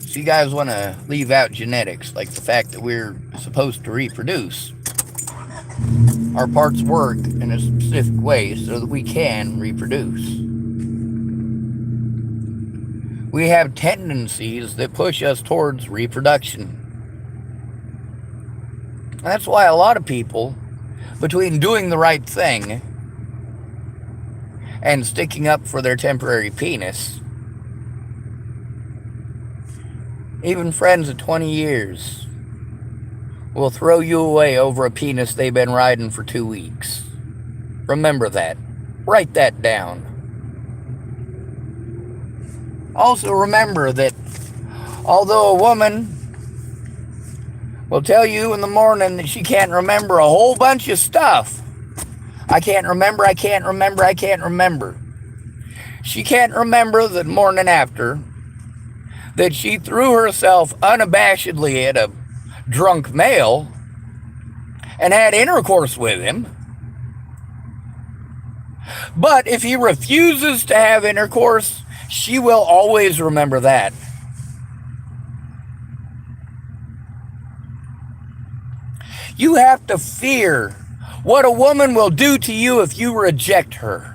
So you guys want to leave out genetics, like the fact that we're supposed to reproduce. Our parts work in a specific way so that we can reproduce. We have tendencies that push us towards reproduction. And that's why a lot of people, between doing the right thing and sticking up for their temporary penis, even friends of 20 years, will throw you away over a penis they've been riding for 2 weeks. Remember that. Write that down. Also remember that although a woman will tell you in the morning that she can't remember a whole bunch of stuff, I can't remember, She can't remember the morning after that she threw herself unabashedly at a drunk male and had intercourse with him. But if he refuses to have intercourse, she will always remember that. You have to fear what a woman will do to you if you reject her.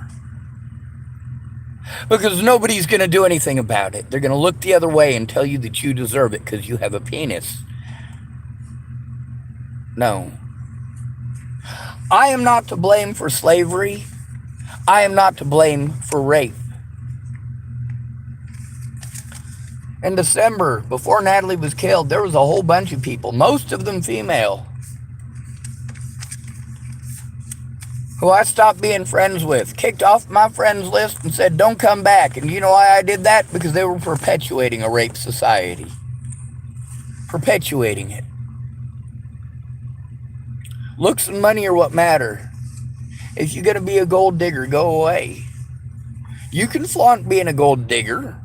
Because nobody's going to do anything about it. They're going to look the other way and tell you that you deserve it because you have a penis. No. I am not to blame for slavery. I am not to blame for rape. In December, before Natalie was killed, there was a whole bunch of people, most of them female, who I stopped being friends with, kicked off my friends list and said, don't come back. And you know why I did that? Because they were perpetuating a rape society. Perpetuating it. Looks and money are what matter. If you're going to be a gold digger, go away. You can flaunt being a gold digger,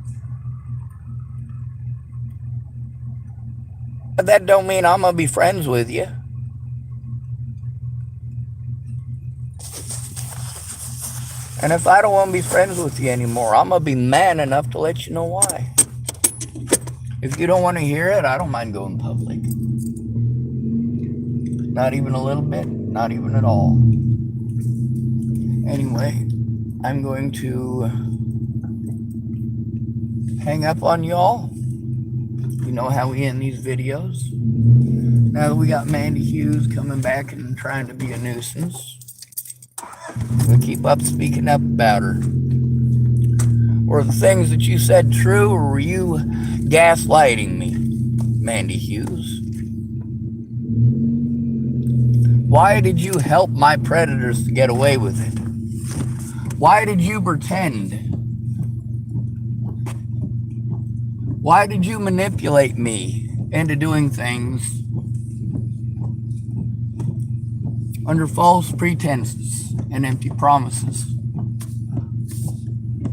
but that don't mean I'm going to be friends with you. And if I don't want to be friends with you anymore, I'm going to be man enough to let you know why. If you don't want to hear it, I don't mind going public. Not even a little bit, not even at all. Anyway, I'm going to hang up on y'all. You know how we end these videos. Now that we got Mandy Hughes coming back and trying to be a nuisance, we keep up speaking up about her. Were the things that you said true, or were you gaslighting me, Mandy Hughes? Why did you help my predators to get away with it? Why did you pretend? Why did you manipulate me into doing things under false pretenses and empty promises?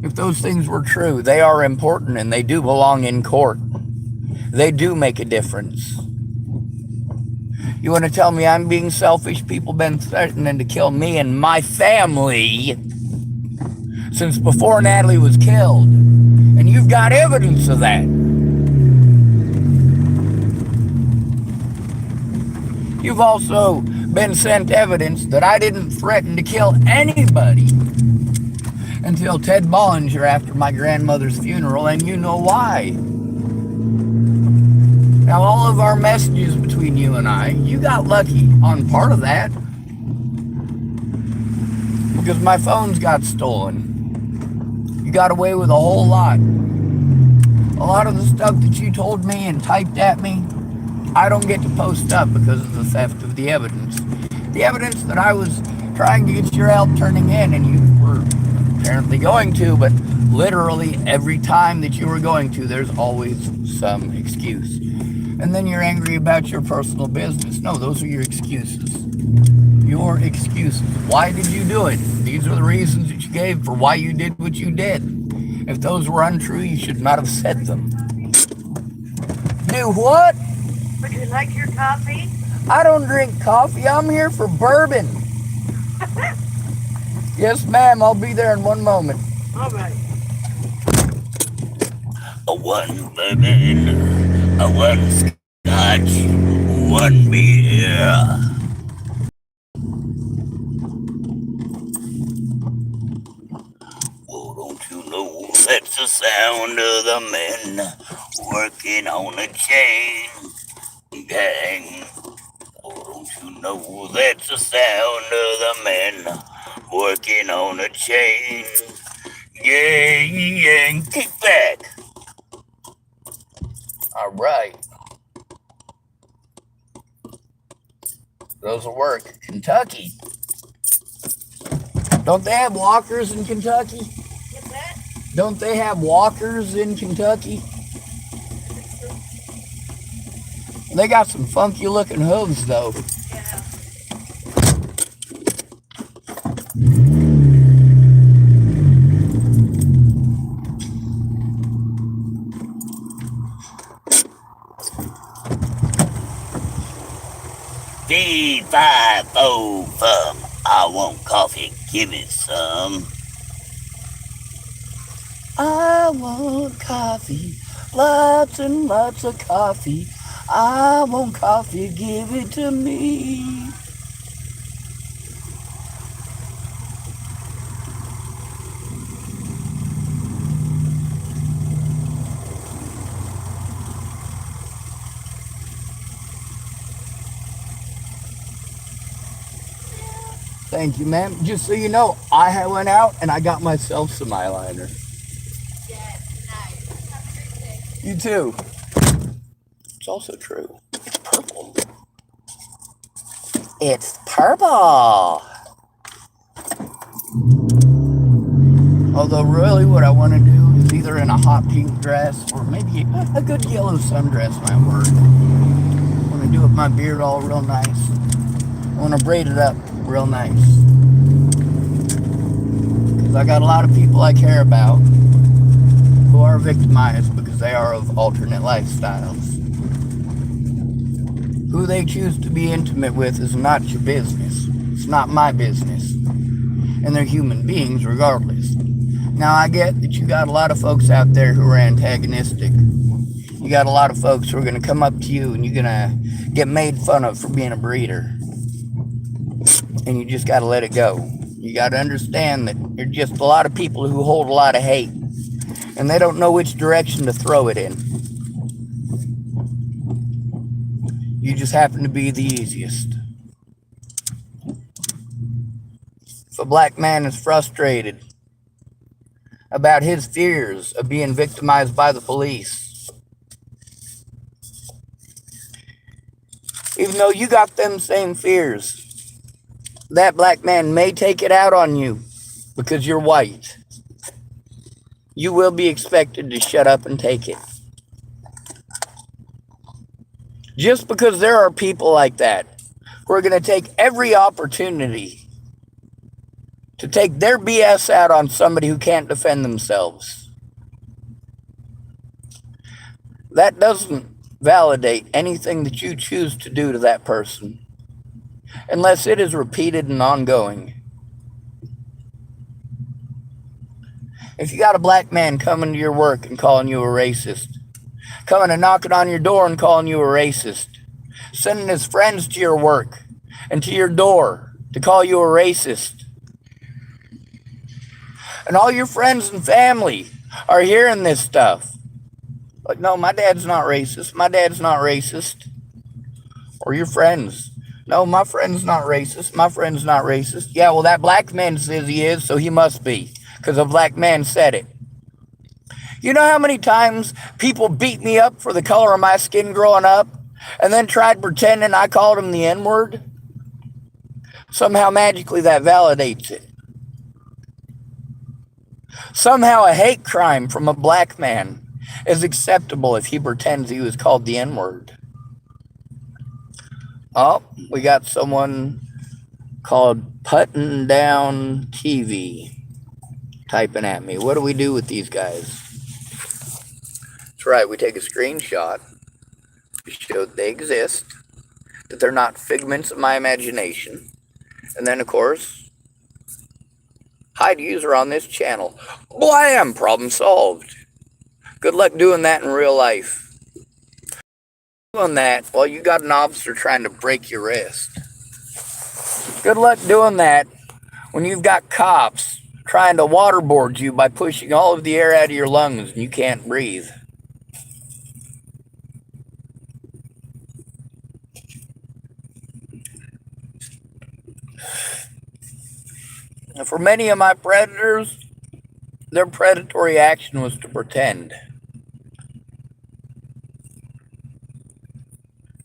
If those things were true, they are important and they do belong in court. They do make a difference. You want to tell me I'm being selfish? People have been threatening to kill me and my family since before Natalie was killed. And you've got evidence of that. You've also been sent evidence that I didn't threaten to kill anybody until Ted Bollinger after my grandmother's funeral, and you know why. Now, all of our messages between you and I, you got lucky on part of that because my phones got stolen. You got away with a whole lot. A lot of the stuff that you told me and typed at me, I don't get to post up because of the theft of the evidence. The evidence that I was trying to get your help turning in, and you were apparently going to, but literally every time that you were going to, there's always some excuse. And then you're angry about your personal business. No, those are your excuses. Your excuses. Why did you do it? These are the reasons that you gave for why you did what you did. If those were untrue, you should not have said them. Do what? Would you like your coffee? I don't drink coffee. I'm here for bourbon. Yes, ma'am. I'll be there in one moment. All right. One bourbon, one scotch, one beer. Well, don't you know that's the sound of the men working on a chain gang? Oh, don't you know that's the sound of the men working on a chain gang? Kick back. All right. Those will work. Kentucky. Don't they have walkers in Kentucky? Get that? Don't they have walkers in Kentucky? They got some funky looking hooves though. Yeah. B5O fum. I want coffee. Give me some. I want coffee. Lots and lots of coffee. I want coffee. Give it to me. Thank you, ma'am. Just so you know, I went out and I got myself some eyeliner. Yes, nice. Have a great day. You too. It's also true. It's purple. It's purple. Although really what I want to do is either in a hot pink dress or maybe a good yellow sundress might work. I want to do up my beard all real nice. I want to braid it up real nice. Because I got a lot of people I care about who are victimized because they are of alternate lifestyles. Who they choose to be intimate with is not your business. It's not my business. And they're human beings regardless. Now I get that you got a lot of folks out there who are antagonistic. You got a lot of folks who are going to come up to you and you're going to get made fun of for being a breeder. And you just got to let it go. You got to understand that there's just a lot of people who hold a lot of hate. And they don't know which direction to throw it in. You just happen to be the easiest. If a black man is frustrated about his fears of being victimized by the police, even though you got them same fears, that black man may take it out on you because you're white. You will be expected to shut up and take it. Just because there are people like that who are going to take every opportunity to take their BS out on somebody who can't defend themselves. That doesn't validate anything that you choose to do to that person, unless it is repeated and ongoing. If you got a black man coming to your work and calling you a racist, coming and knocking on your door and calling you a racist, sending his friends to your work and to your door to call you a racist, and all your friends and family are hearing this stuff. Like, no, my dad's not racist. My dad's not racist. Or your friends. No, my friend's not racist. My friend's not racist. Yeah, well, that black man says he is, so he must be. Because a black man said it. You know how many times people beat me up for the color of my skin growing up? And then tried pretending I called him the N-word? Somehow magically that validates it. Somehow a hate crime from a black man is acceptable if he pretends he was called the N-word. Oh, we got someone called Putting Down TV typing at me. What do we do with these guys? That's right, we take a screenshot to show that they exist, that they're not figments of my imagination, and then, of course, hide user on this channel. Blam! Problem solved. Good luck doing that in real life. Doing that while you got an officer trying to break your wrist. Good luck doing that when you've got cops trying to waterboard you by pushing all of the air out of your lungs and you can't breathe. And for many of my predators, their predatory action was to pretend.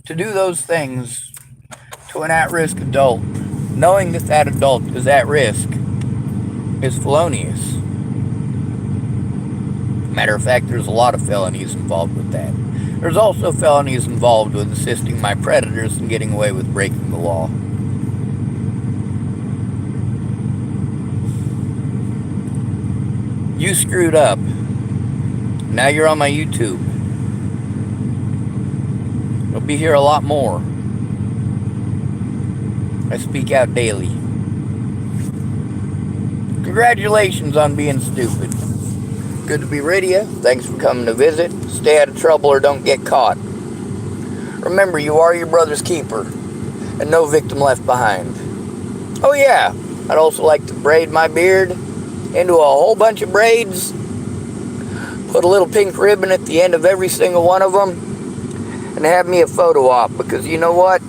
To do those things to an at-risk adult, knowing that that adult is at risk, is felonious. Matter of fact, there's a lot of felonies involved with that. There's also felonies involved with assisting my predators in getting away with breaking the law. You screwed up. Now you're on my YouTube. You'll be here a lot more. I speak out daily. Congratulations on being stupid. Good to be rid of you. Thanks for coming to visit. Stay out of trouble or don't get caught. Remember, you are your brother's keeper, and no victim left behind. Oh yeah, I'd also like to braid my beard into a whole bunch of braids, put a little pink ribbon at the end of every single one of them, and have me a photo op, because you know what?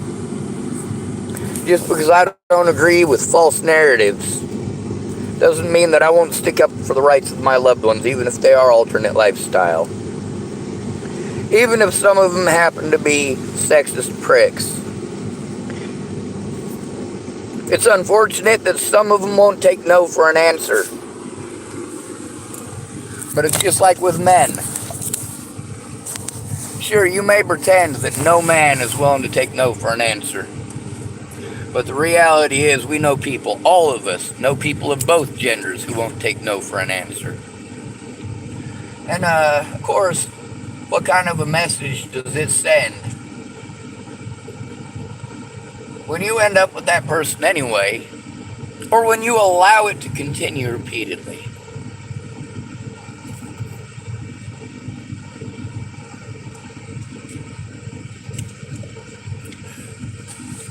Just because I don't agree with false narratives doesn't mean that I won't stick up for the rights of my loved ones, even if they are alternate lifestyle. Even if some of them happen to be sexist pricks. It's unfortunate that some of them won't take no for an answer. But it's just like with men. Sure, you may pretend that no man is willing to take no for an answer. But the reality is we know people, all of us, know people of both genders who won't take no for an answer. And, of course, what kind of a message does it send when you end up with that person anyway, or when you allow it to continue repeatedly?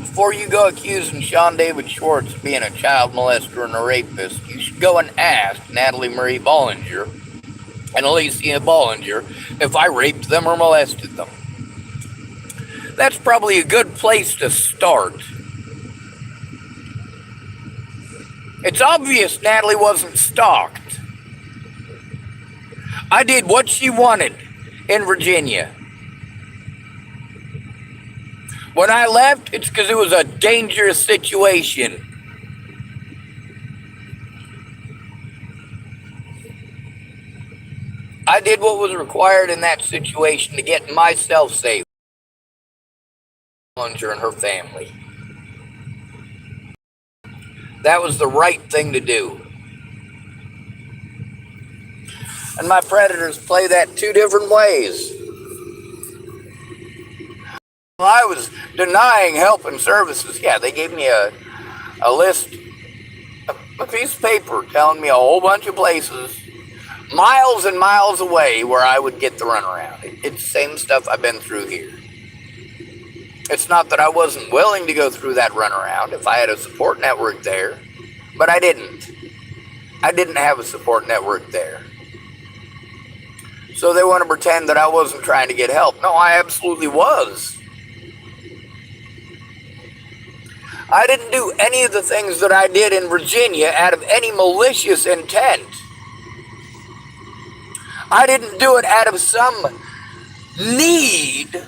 Before you go accusing Sean David Schwartz of being a child molester and a rapist, you should go and ask Natalie Marie Bollinger and Alicia Bollinger if I raped them or molested them. That's probably a good place to start. It's obvious Natalie wasn't stalked. I did what she wanted in Virginia. When I left, it's because it was a dangerous situation. I did what was required in that situation to get myself safe. And her family. That was the right thing to do. And my predators play that two different ways. Well, I was denying help and services. Yeah, they gave me a list, a piece of paper telling me a whole bunch of places, miles and miles away, where I would get the runaround. It's the same stuff I've been through here. It's not that I wasn't willing to go through that runaround if I had a support network there, but I didn't. I didn't have a support network there. So they want to pretend that I wasn't trying to get help. No, I absolutely was. I didn't do any of the things that I did in Virginia out of any malicious intent. I didn't do it out of some need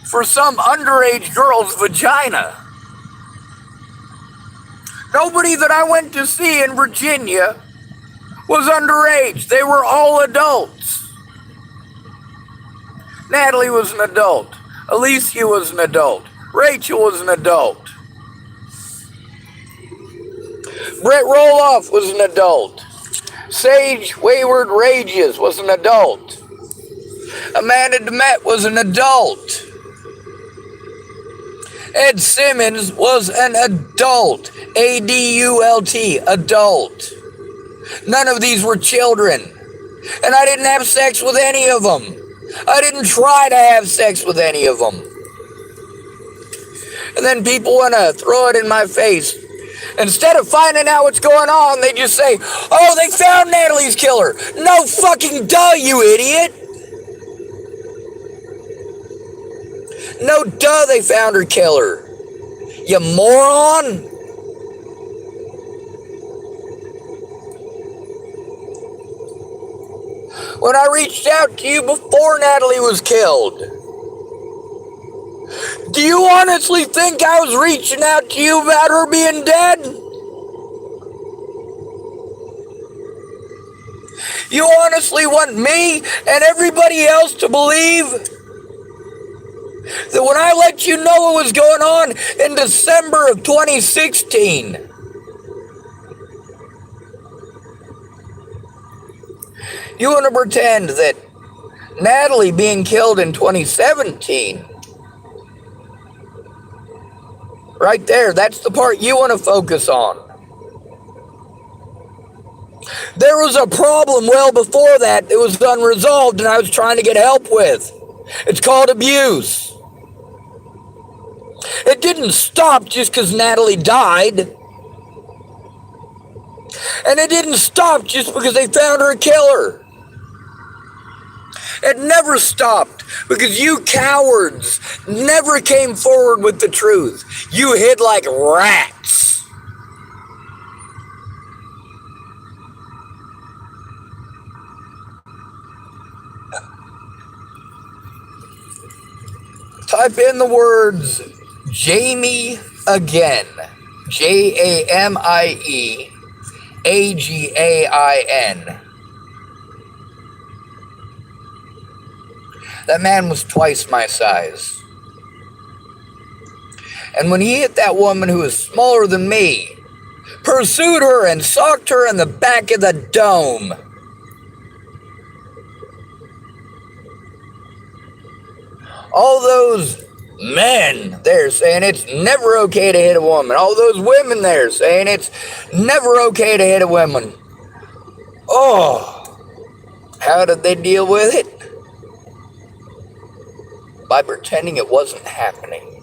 for some underage girl's vagina. Nobody that I went to see in Virginia was underage. They were all adults. Natalie was an adult. Alicia was an adult. Rachel was an adult. Brett Roloff was an adult. Sage Wayward Rages was an adult. Amanda DeMette was an adult. Ed Simmons was an adult. A-D-U-L-T, adult. None of these were children. And I didn't have sex with any of them. I didn't try to have sex with any of them. And then people want to throw it in my face. Instead of finding out what's going on, they just say, oh, they found Natalie's killer. No fucking duh, you idiot. No duh, they found her killer. You moron. When I reached out to you before Natalie was killed, do you honestly think I was reaching out to you about her being dead? You honestly want me and everybody else to believe that when I let you know what was going on in December of 2016, you want to pretend that Natalie being killed in 2017 Right there, that's the part you want to focus on. There was a problem well before that was unresolved and I was trying to get help with. It's called abuse. It didn't stop just because Natalie died. And it didn't stop just because they found her killer. It never stopped because you cowards never came forward with the truth. You hid like rats. Type in the words Jamie again. JAMIE AGAIN. That man was twice my size. And when he hit that woman who was smaller than me, pursued her and socked her in the back of the dome. All those men there saying it's never okay to hit a woman. All those women there saying it's never okay to hit a woman. Oh, how did they deal with it? By pretending it wasn't happening.